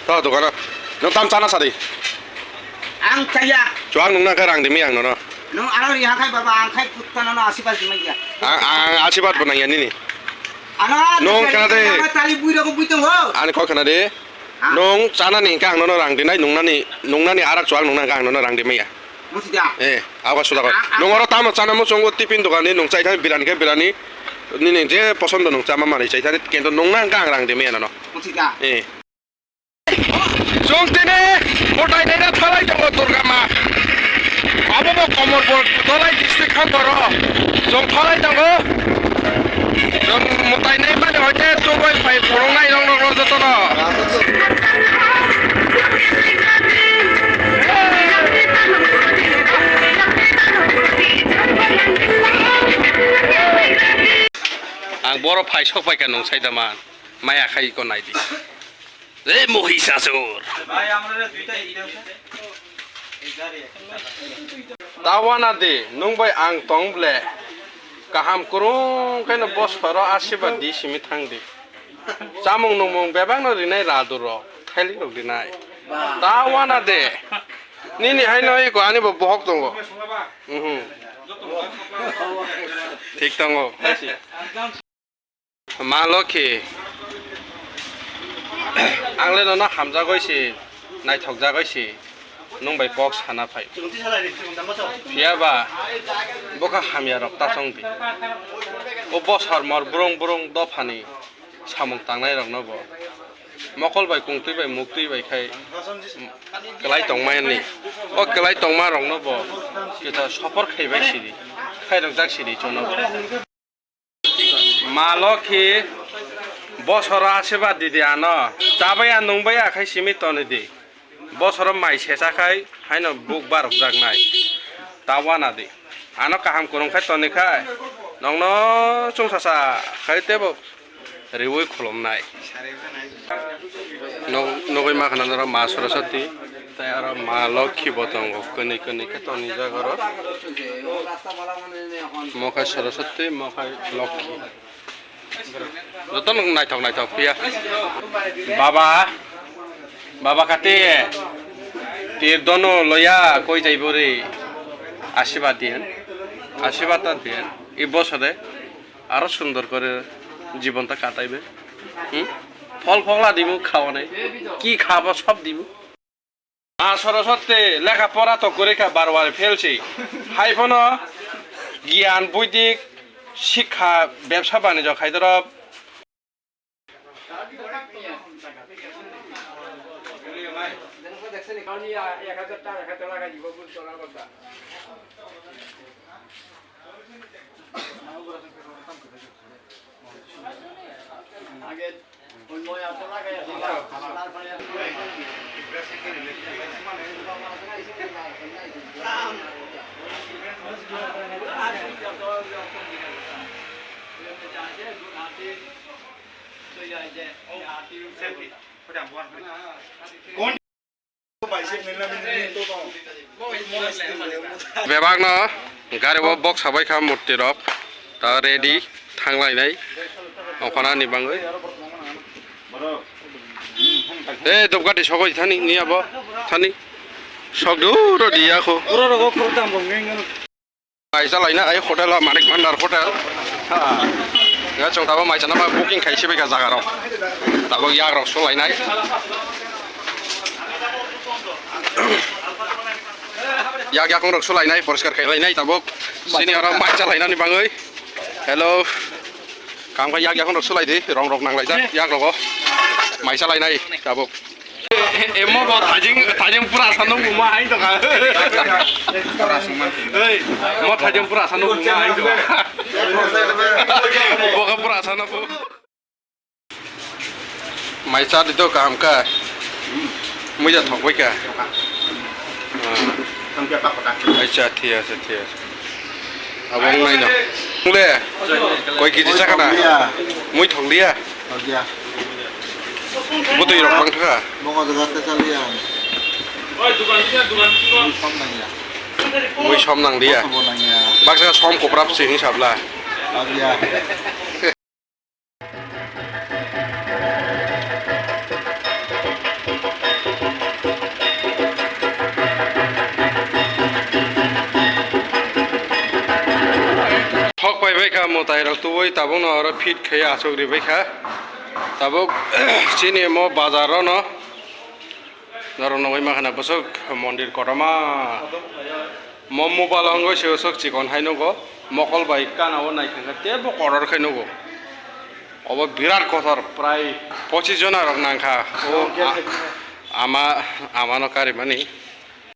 to dukana no tam chana sadi ang saya chuang nung na ka rang dimi ang no no ano ri hakai baba ang khai putana no asipas mai ya ang asibat banang yan ni ano nung kana de tali buira ko buitong ho ani ko kana de nung chana ni kang no rang dinai nung na ni arak chuang nung na kang no rang dimi ya musida awa sudah ko nung oro tam chana mo chongo tipin dukan ni nung chai thai birani ke birani ni je posondo nung chama mari chai thai kento nung na kang rang dimi ya no musida Jong tine motai nena thalai jango durga ma abo bo komor bor thalai district khan doro jong thalai jango jong motai nei mane hoite to boy pai porong nai rong rong joto no ang boro pai sok pai kan nong sai da man maya khai ko nai di Mohisasur. Tawana de nung bay ang tong ble kaham kurung kena bos faro asibat di simi thang di samung nung bebang no dinai raduro theli ro dinai tawana de nini hai noi ko ani bo bohok tongo ঠিক tongo malokhi आंले न हामजा गयसि नायथकजा गयसि नंबाय बक्स हाना फाय फियाबा बका हामिया रक्ता संदि ओ बसर मर ब्रं ब्रं दफानि सामुं तांनाय रंनबो मखल bye कुंतै bye मुक्तै bye खाय गलाय तंमायनि ओ गलाय तंमा रंनबो किता सफर खायबाय सिरि खायरक जाक सिरि जनो मालखि बसरा आशीर्वाद दिदि आनो जाबाया नंबाया आखाय सिमित तने बसर माइ सेसाखाय हायन बुक बारक जागनाय तावाना दि आनो काहाम करंखाय तनेखाय नंनो चंसासा खाय तेबो रिवै खुलमनाय नगै माखनानरा मा सरस्वती ताय आरो मा लक्ष्मी बतंग कनि कनि के तनि जागर मखाय Saraswati मखाय Lakshmi Joton naithok pia baba kate tir dono loya koi jaibori আশীর্বাদ দিয়েন এই বছরে আরো সুন্দর করে জীবনটা কাটাইবে ফল ফলা দিব খাওয়া নাই কি খাবো সব দিব মা সরস্বতী লেখাপড়া তো করে বারবার ফেলছি হাইফোন জ্ঞান বৈদিক শিক্ষা ব্যবসা বাণিজ্য খাইদরব बेबाग न गारिबो बक्स हाबाय खा मूर्ति रब ता रेडी थांलायनाय अखना निबाङै ए दबगाति सगै थानि नियाबो थानि सगदुर दियाखो पुररगो खुरदाम बंगेंगन आइजा लायना आइ हटेल मानिक भान्डार हटेल हा गा जों दाबो माइजाना मा बुकिं खायसे बेगा जागाराव दाबो याग्राव सलायनाय याग याग रक सलायनाय परिष्कार खायलायनाय दाबो सिनि आरो माइजा लायनानै बाङै हेलो कामखा याग याग रक सलायदि रं रक नांलायजा याग रगो माइजा लायनाय दाबो एमो बो थाजिं पुरा सानदों बुमा हाय दगा ओइ मो थाजिं पुरा सानदों बुमा हाय दगा बगा पुरा सानफु माइजा दितो कामका मुजा थकबाय का अच्छा ठीक है अब नहीं ना ले कोई किसी जगह ना मुझ थक लिया वो तो ये रखा था मौका जगह ते चलिए मुझ शाम नंग दिया बाकी शाम को प्राप्त से नहीं शाबला ঠক পাইবাইখা মতাই রক তুই তাবুক নর ফিট খেয়ে আসুক রিবাইখা তাবুক চিনি মো বাজার ন ধরো নয় মাখানা বসক মন্দির কটমা মোবাইল অঙ্গ সে সক চিকন হাইনগো মকল বাই কানাও নাইখাঙ্গা তেবো করর খাইনগো অব বিরাট কথার প্রায় 25 জন আর নাংখা ও আমানো কারি মানি